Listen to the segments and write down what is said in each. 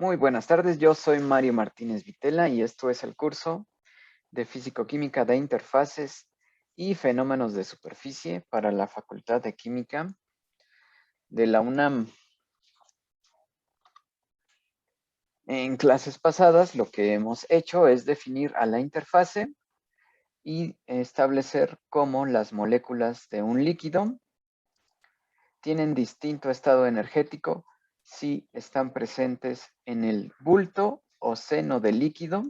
Muy buenas tardes, yo soy Mario Martínez Vitela y esto es el curso de Físico-Química de Interfaces y Fenómenos de Superficie para la Facultad de Química de la UNAM. En clases pasadas lo que hemos hecho es definir a la interfase y establecer cómo las moléculas de un líquido tienen distinto estado energético si están presentes en el bulto o seno del líquido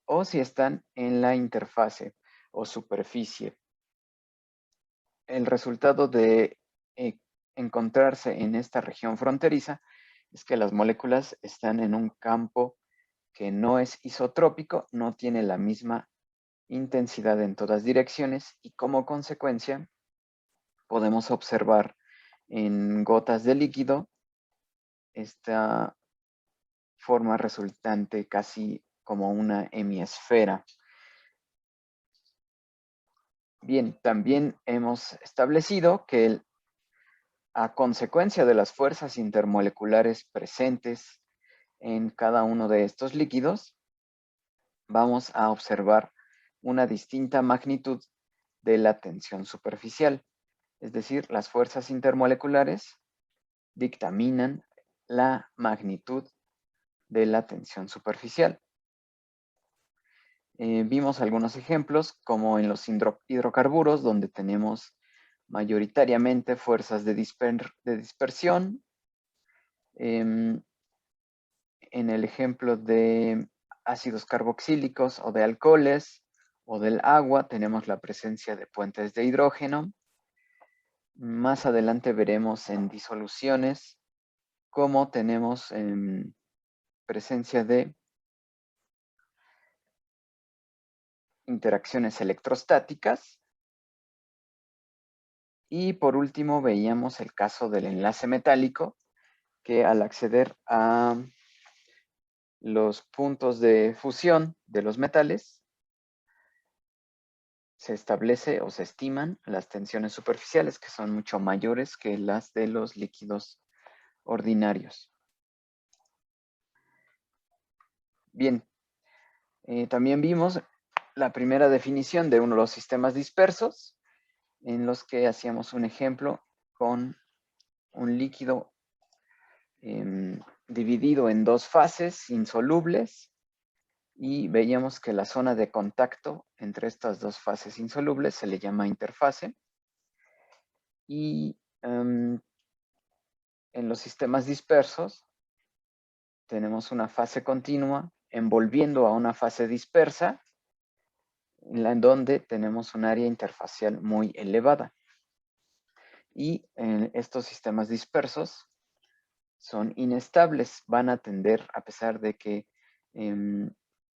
o si están en la interfase o superficie. El resultado de encontrarse en esta región fronteriza es que las moléculas están en un campo que no es isotrópico, no tiene la misma intensidad en todas direcciones y como consecuencia podemos observar en gotas de líquido esta forma resultante casi como una hemisfera. Bien, también hemos establecido que a consecuencia de las fuerzas intermoleculares presentes en cada uno de estos líquidos, vamos a observar una distinta magnitud de la tensión superficial. Es decir, las fuerzas intermoleculares dictaminan la magnitud de la tensión superficial. Vimos algunos ejemplos, como en los hidrocarburos, donde tenemos mayoritariamente fuerzas de dispersión. En el ejemplo de ácidos carboxílicos o de alcoholes o del agua, tenemos la presencia de puentes de hidrógeno. Más adelante veremos en disoluciones cómo tenemos presencia de interacciones electrostáticas. Y por último veíamos el caso del enlace metálico, que al acceder a los puntos de fusión de los metales, se establece o se estiman las tensiones superficiales, que son mucho mayores que las de los líquidos ordinarios. Bien, también vimos la primera definición de uno de los sistemas dispersos, en los que hacíamos un ejemplo con un líquido dividido en dos fases insolubles, y veíamos que la zona de contacto entre estas dos fases insolubles se le llama interfase. Y en los sistemas dispersos tenemos una fase continua envolviendo a una fase dispersa, en donde tenemos un área interfacial muy elevada. Y estos sistemas dispersos son inestables, van a tender, a pesar de que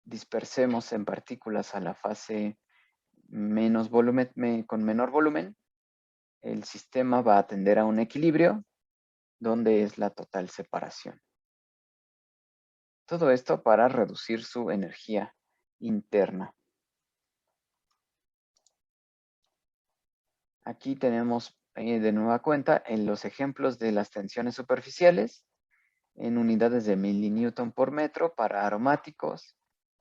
dispersemos en partículas a la fase menos volumen, con menor volumen, el sistema va a tender a un equilibrio donde es la total separación. Todo esto para reducir su energía interna. Aquí tenemos de nueva cuenta en los ejemplos de las tensiones superficiales en unidades de milinewton por metro para aromáticos,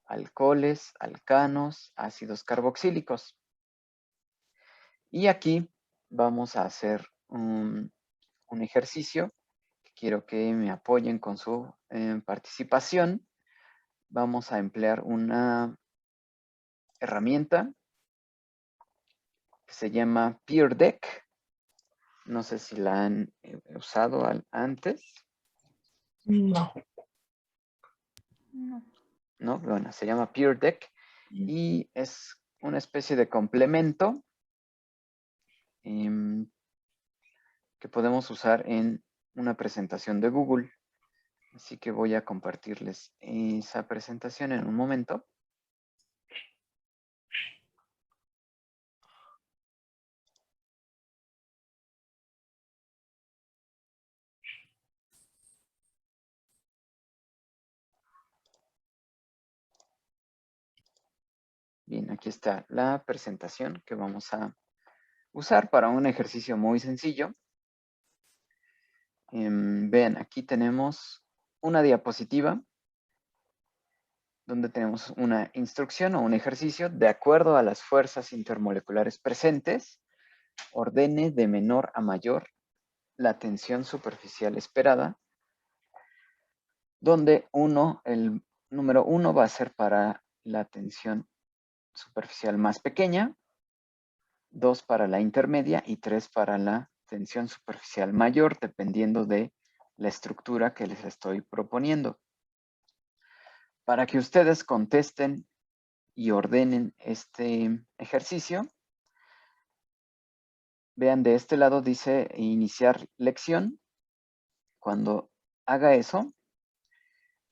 alcoholes, alcanos, ácidos carboxílicos. Y aquí vamos a hacer un ejercicio que quiero que me apoyen con su participación. Vamos a emplear una herramienta que se llama Peer Deck. No sé si la han usado antes. No. No. No, bueno, se llama Peer Deck y es una especie de complemento que podemos usar en una presentación de Google. Así que voy a compartirles esa presentación en un momento. Bien, aquí está la presentación que vamos a usar para un ejercicio muy sencillo. Vean, aquí tenemos una diapositiva donde tenemos una instrucción o un ejercicio de acuerdo a las fuerzas intermoleculares presentes, ordene de menor a mayor la tensión superficial esperada, donde el número 1 va a ser para la tensión superficial más pequeña, 2 para la intermedia y 3 para la tensión superficial mayor, dependiendo de la estructura que les estoy proponiendo. Para que ustedes contesten y ordenen este ejercicio, vean de este lado dice iniciar lección. Cuando haga eso,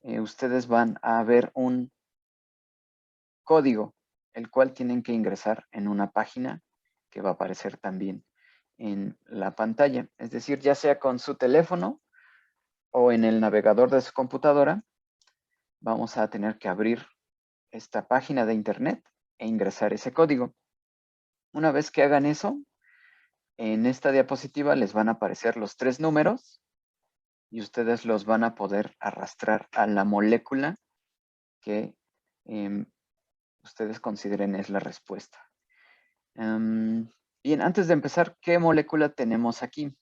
ustedes van a ver un código, el cual tienen que ingresar en una página que va a aparecer también en la pantalla. Es decir, ya sea con su teléfono o en el navegador de su computadora, vamos a tener que abrir esta página de internet e ingresar ese código. Una vez que hagan eso, en esta diapositiva les van a aparecer los 3 números y ustedes los van a poder arrastrar a la molécula que ustedes consideren es la respuesta. Bien, antes de empezar, ¿qué molécula tenemos aquí?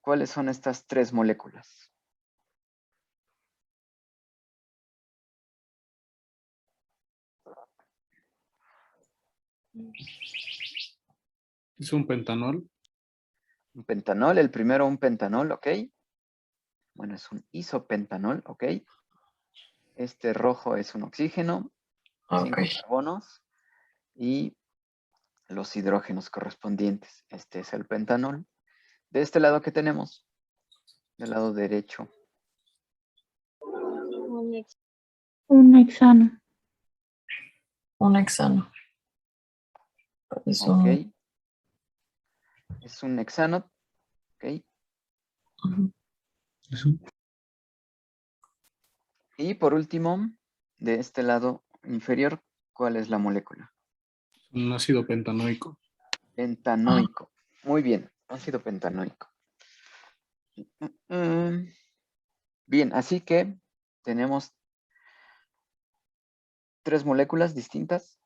¿Cuáles son estas 3 moléculas? Es un pentanol. Un pentanol, el primero un pentanol, ¿ok? Bueno, es un isopentanol, ¿ok? Este rojo es un oxígeno, 5 Ok. carbonos y los hidrógenos correspondientes. Este es el pentanol. De este lado, ¿qué tenemos? Del lado derecho. Un hexano. Un hexano. Es Ok. un... Es un hexano. Ok. Ujú. Y por último, de este lado inferior, ¿cuál es la molécula? Un ácido pentanoico. Pentanoico. Muy bien, ácido pentanoico. Bien, así que tenemos 3 moléculas distintas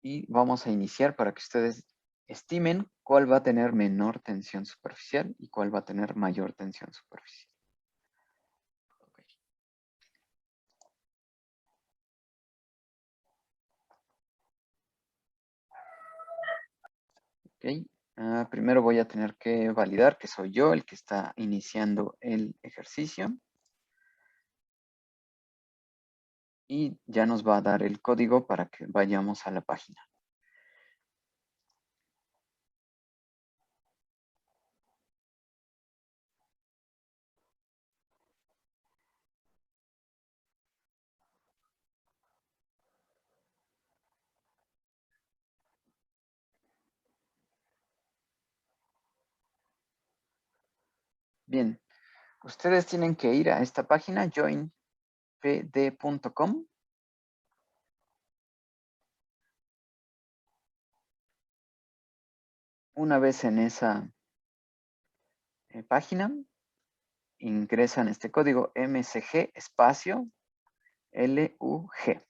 y vamos a iniciar para que ustedes estimen cuál va a tener menor tensión superficial y cuál va a tener mayor tensión superficial. Ok. Primero voy a tener que validar que soy yo el que está iniciando el ejercicio. Y ya nos va a dar el código para que vayamos a la página. Bien, ustedes tienen que ir a esta página, joinpd.com. Una vez en esa página, ingresan este código MSG espacio LUG.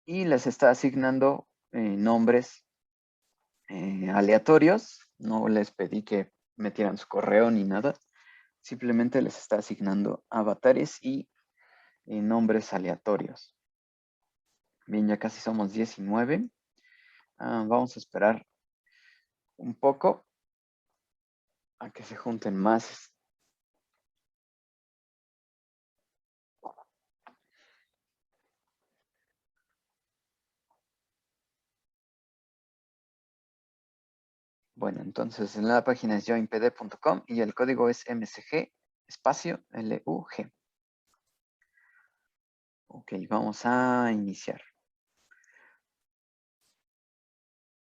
Y les está asignando nombres aleatorios. No les pedí que metieran su correo ni nada. Simplemente les está asignando avatares y nombres aleatorios. Bien, ya casi somos 19. Vamos a esperar un poco a que se junten más. Bueno, entonces en la página es joinpd.com y el código es MSG espacio LUG. Ok, vamos a iniciar.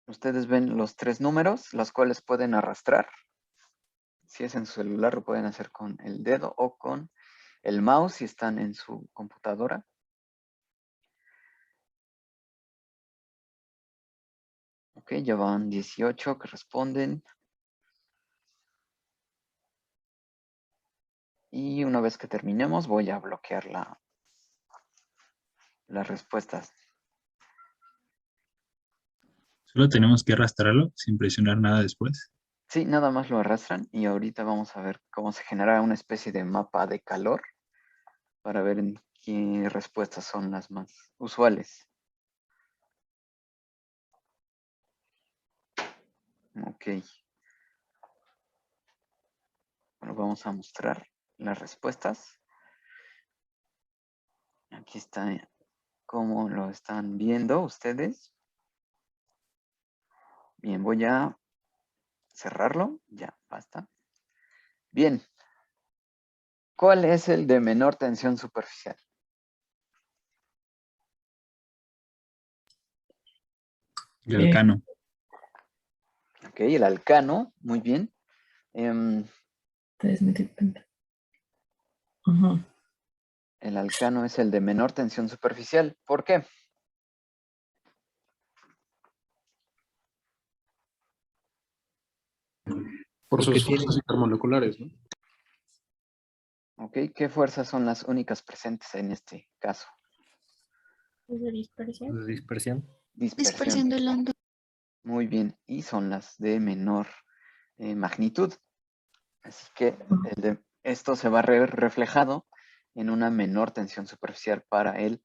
Ustedes ven los 3 números, los cuales pueden arrastrar. Si es en su celular, lo pueden hacer con el dedo o con el mouse si están en su computadora. Ok, Ok, ya van 18 que responden. Y una vez que terminemos, voy a bloquear las respuestas. Solo tenemos que arrastrarlo sin presionar nada después. Sí, nada más lo arrastran y ahorita vamos a ver cómo se genera una especie de mapa de calor para ver en qué respuestas son las más usuales. Ok. Bueno, vamos a mostrar las respuestas. Aquí está cómo lo están viendo ustedes. Bien, voy a cerrarlo. Ya, basta. Bien. ¿Cuál es el de menor tensión superficial? El alcano. Ok, el alcano. Muy bien. Em, 3 metros. Ajá. el alcano es el de menor tensión superficial. ¿Por qué? Por Porque sus fuerzas intermoleculares, ¿no? Ok, ¿qué fuerzas son las únicas presentes en este caso? ¿De dispersión? de dispersión. Dispersión. Dispersión del hondo. Muy bien, y son las de menor magnitud. Así que esto se va a ver reflejado en una menor tensión superficial para el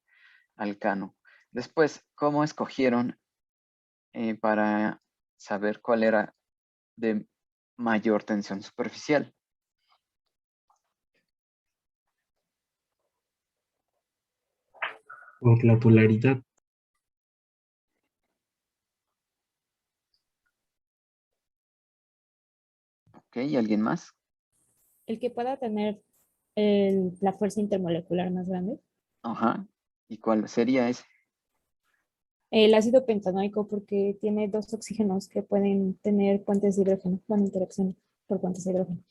alcano. Después, ¿cómo escogieron para saber cuál era de mayor tensión superficial? Por la polaridad. Ok, ¿y alguien más? El que pueda tener la fuerza intermolecular más grande. Ajá. ¿Y cuál sería ese? El ácido pentanoico porque tiene dos oxígenos que pueden tener puentes de hidrógeno, van interacción por puentes de hidrógeno.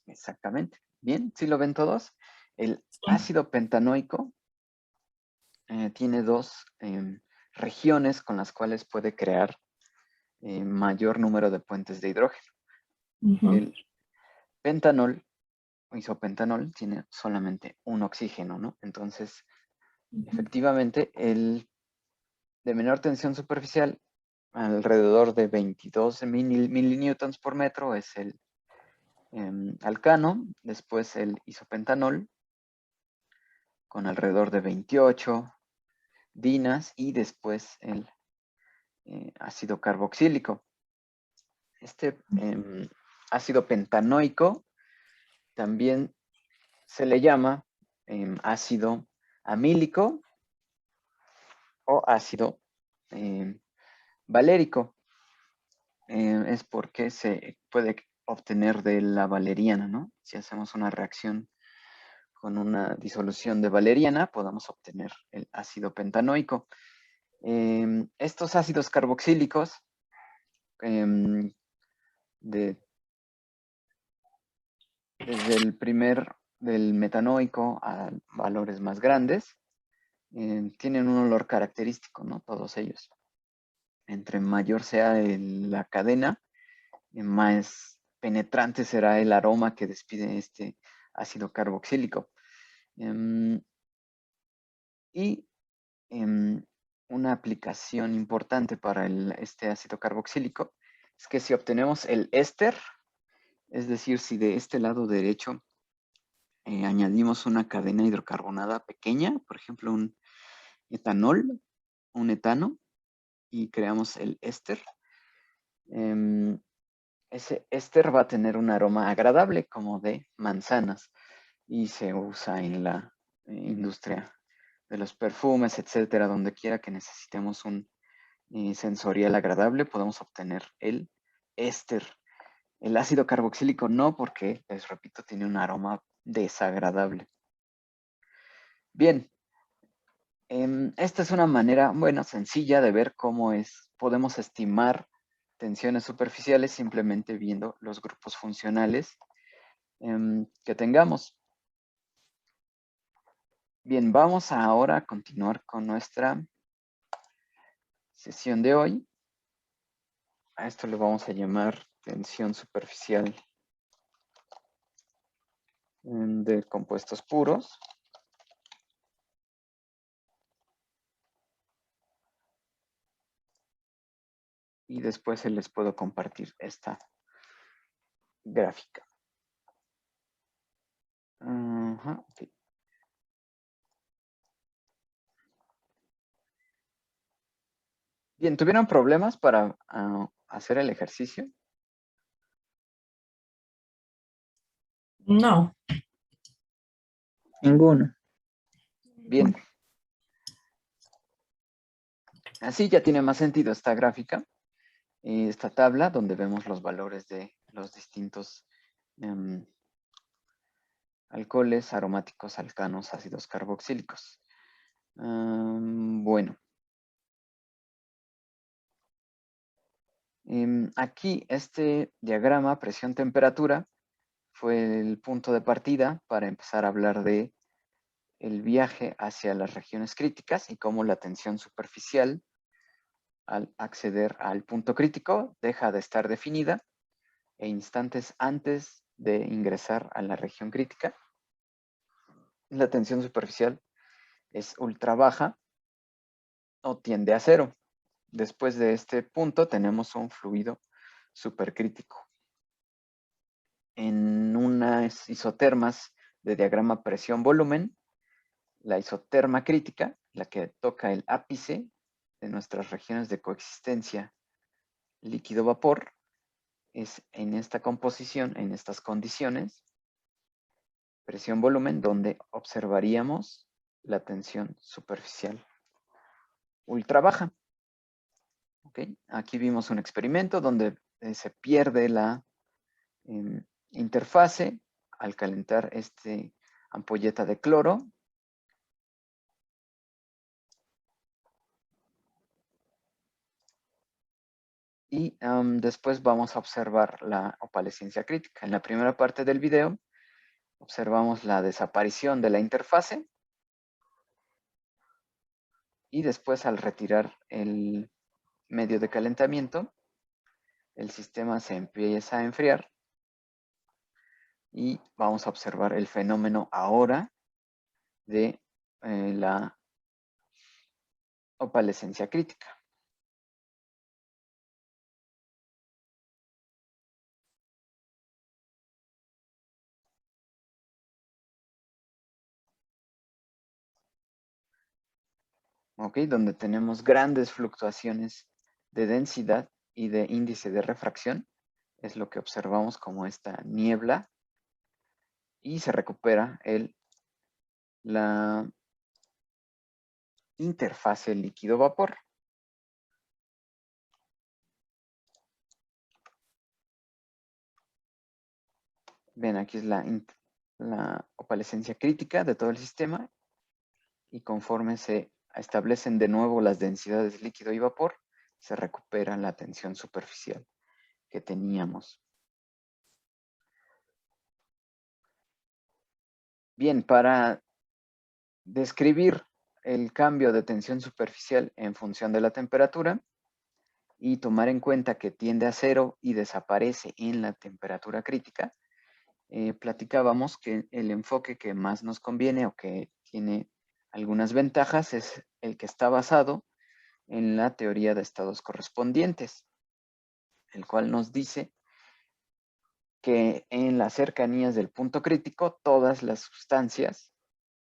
Exactamente. Bien, ¿sí lo ven todos? El ácido pentanoico tiene dos regiones con las cuales puede crear mayor número de puentes de hidrógeno. Ujú. El pentanol o isopentanol tiene solamente un oxígeno, ¿no? Entonces, efectivamente, el de menor tensión superficial, alrededor de 22 milinewtons por metro, es el alcano. Después el isopentanol, con alrededor de 28 dinas, y después el ácido carboxílico. Este ácido pentanoico también se le llama ácido amílico o ácido valérico. Es porque se puede obtener de la valeriana, ¿no? Si hacemos una reacción con una disolución de valeriana, podamos obtener el ácido pentanoico. Estos ácidos carboxílicos desde el del metanoico a valores más grandes, tienen un olor característico, ¿no? Todos ellos. Entre mayor sea la cadena, más penetrante será el aroma que despide este ácido carboxílico. Y una aplicación importante para este ácido carboxílico es que si obtenemos el éster, es decir, si de este lado derecho añadimos una cadena hidrocarbonada pequeña, por ejemplo un etanol, un etano, y creamos el éster, ese éster va a tener un aroma agradable como de manzanas y se usa en la industria de los perfumes, etcétera, donde quiera que necesitemos un sensorial agradable, podemos obtener el éster. El ácido carboxílico no, porque, les repito, tiene un aroma desagradable. Bien, esta es una manera, bueno, sencilla de ver cómo podemos estimar tensiones superficiales simplemente viendo los grupos funcionales que tengamos. Bien, vamos ahora a continuar con nuestra sesión de hoy. A esto le vamos a llamar tensión superficial de compuestos puros. Y después se les puedo compartir esta gráfica. Ajá, ok. Bien, ¿tuvieron problemas para hacer el ejercicio? No. Ninguno. Bien. Así ya tiene más sentido esta gráfica, esta tabla donde vemos los valores de los distintos alcoholes, aromáticos, alcanos, ácidos carboxílicos. Bueno. Aquí este diagrama presión-temperatura fue el punto de partida para empezar a hablar de el viaje hacia las regiones críticas y cómo la tensión superficial al acceder al punto crítico deja de estar definida e instantes antes de ingresar a la región crítica, la tensión superficial es ultra baja o tiende a cero. Después de este punto tenemos un fluido supercrítico. En unas isotermas de diagrama presión-volumen, la isoterma crítica, la que toca el ápice de nuestras regiones de coexistencia líquido-vapor, es en esta composición, en estas condiciones, presión-volumen, donde observaríamos la tensión superficial ultra baja. ¿Okay? Aquí vimos un experimento donde se pierde la interfase al calentar este ampolleta de cloro. Y después vamos a observar la opalescencia crítica. En la primera parte del video observamos la desaparición de la interfase. Y después al retirar el medio de calentamiento, el sistema se empieza a enfriar. Y vamos a observar el fenómeno ahora de la opalescencia crítica. ¿Ok? Donde tenemos grandes fluctuaciones de densidad y de índice de refracción. Es lo que observamos como esta niebla. Y se recupera la interfase líquido-vapor. Ven, aquí es la opalescencia crítica de todo el sistema. Y conforme se establecen de nuevo las densidades líquido y vapor, se recupera la tensión superficial que teníamos. Bien, para describir el cambio de tensión superficial en función de la temperatura y tomar en cuenta que tiende a cero y desaparece en la temperatura crítica, platicábamos que el enfoque que más nos conviene o que tiene algunas ventajas es el que está basado en la teoría de estados correspondientes, el cual nos dice que en las cercanías del punto crítico todas las sustancias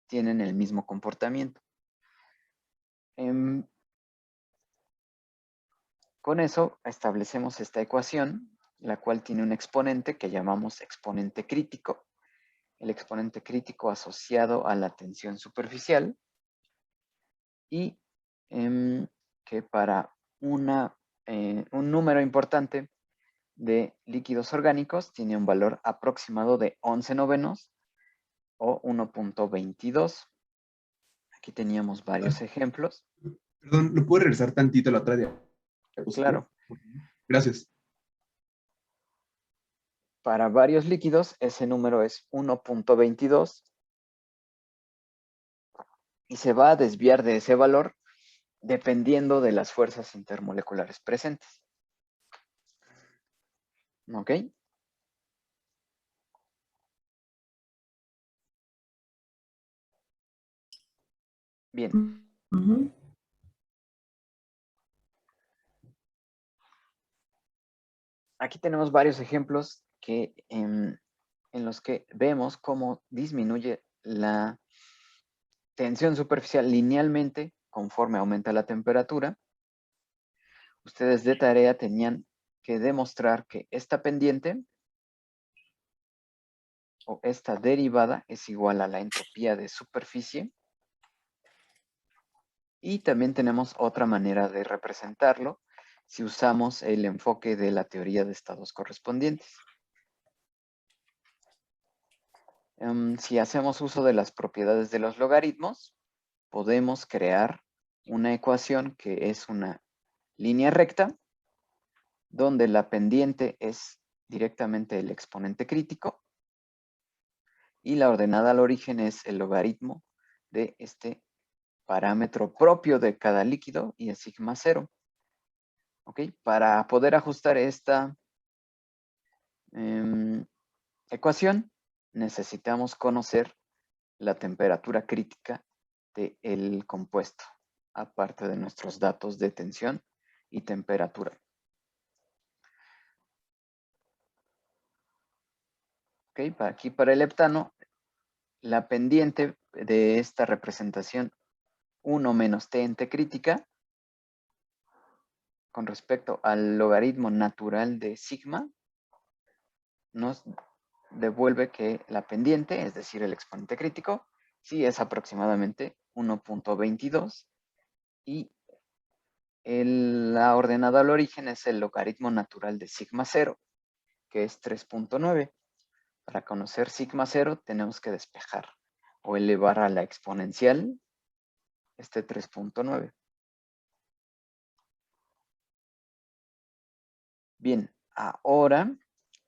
tienen el mismo comportamiento. Con eso establecemos esta ecuación, la cual tiene un exponente que llamamos exponente crítico. El exponente crítico asociado a la tensión superficial y que para un número importante de líquidos orgánicos tiene un valor aproximado de 11 novenos o 1.22. Aquí teníamos varios ejemplos. Perdón, ¿lo puedo regresar tantito a la otra diapositiva? Claro. Gracias. Para varios líquidos ese número es 1.22 y se va a desviar de ese valor dependiendo de las fuerzas intermoleculares presentes. ¿Ok? Bien. Ujú. Aquí tenemos varios ejemplos que, en los que vemos cómo disminuye la tensión superficial linealmente conforme aumenta la temperatura. Ustedes de tarea tenían que demostrar que esta pendiente o esta derivada es igual a la entropía de superficie. Y también tenemos otra manera de representarlo si usamos el enfoque de la teoría de estados correspondientes. Si hacemos uso de las propiedades de los logaritmos, podemos crear una ecuación que es una línea recta, donde la pendiente es directamente el exponente crítico y la ordenada al origen es el logaritmo de este parámetro propio de cada líquido y es sigma 0. ¿Ok? Para poder ajustar esta ecuación, necesitamos conocer la temperatura crítica del compuesto, aparte de nuestros datos de tensión y temperatura. ¿Ok? Aquí para el heptano, la pendiente de esta representación 1 menos t en t crítica con respecto al logaritmo natural de sigma nos devuelve que la pendiente, es decir, el exponente crítico, sí es aproximadamente 1.22 y la ordenada al origen es el logaritmo natural de sigma 0, que es 3.9. Para conocer sigma 0 tenemos que despejar o elevar a la exponencial este 3.9. Bien, ahora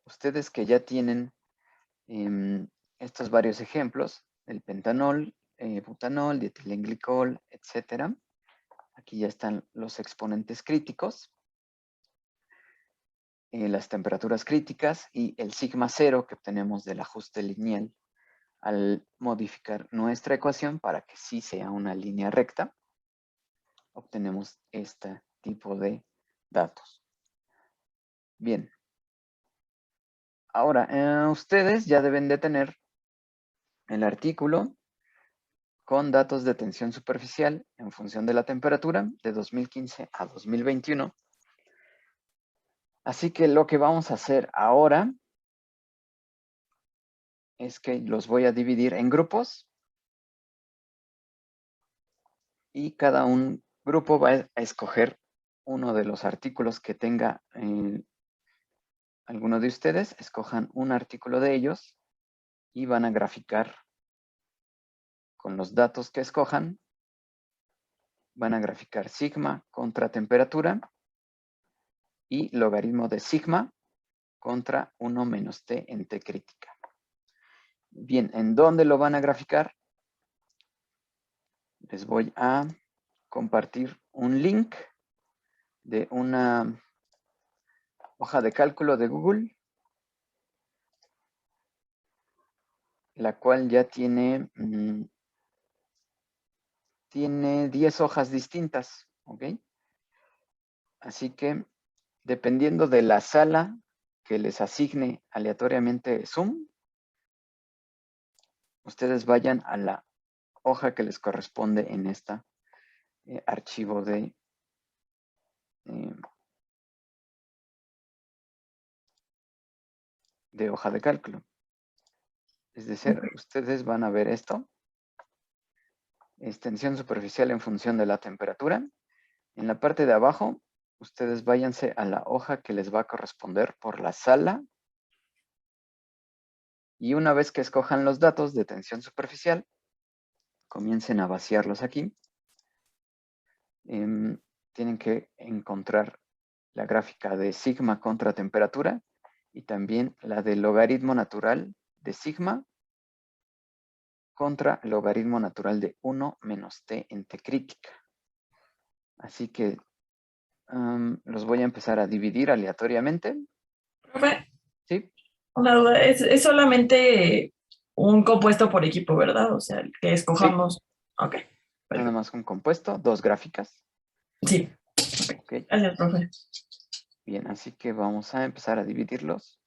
ustedes que ya tienen estos varios ejemplos, el pentanol, butanol, dietilenglicol, etcétera. Aquí ya están los exponentes críticos, las temperaturas críticas y el sigma 0 que obtenemos del ajuste lineal al modificar nuestra ecuación para que sí sea una línea recta. Obtenemos este tipo de datos. Bien. Ahora, ustedes ya deben de tener el artículo con datos de tensión superficial en función de la temperatura de 2015 a 2021. Así que lo que vamos a hacer ahora es que los voy a dividir en grupos y cada un grupo va a escoger uno de los artículos que tenga alguno de ustedes. Escojan un artículo de ellos y van a graficar con los datos que escojan. Van a graficar sigma contra temperatura y logaritmo de sigma contra 1 menos t en t crítica. Bien, ¿en dónde lo van a graficar? Les voy a compartir un link de una hoja de cálculo de Google, la cual ya tiene 10 hojas distintas, ¿ok? Así que, dependiendo de la sala que les asigne aleatoriamente Zoom, ustedes vayan a la hoja que les corresponde en este archivo de hoja de cálculo. Es decir, ustedes van a ver esto. Tensión superficial en función de la temperatura. En la parte de abajo, ustedes váyanse a la hoja que les va a corresponder por la sala. Y una vez que escojan los datos de tensión superficial, comiencen a vaciarlos aquí. Tienen que encontrar la gráfica de sigma contra temperatura y también la del logaritmo natural de sigma contra logaritmo natural de 1 menos t en t crítica. Así que los voy a empezar a dividir aleatoriamente. Profe, ¿Sí? una duda, es solamente un compuesto por equipo, ¿verdad? O sea, el que escojamos. Ok, Nada perfecto. más un compuesto, 2 gráficas. Sí, Ok, gracias, profe. bien, así que vamos a empezar a dividirlos.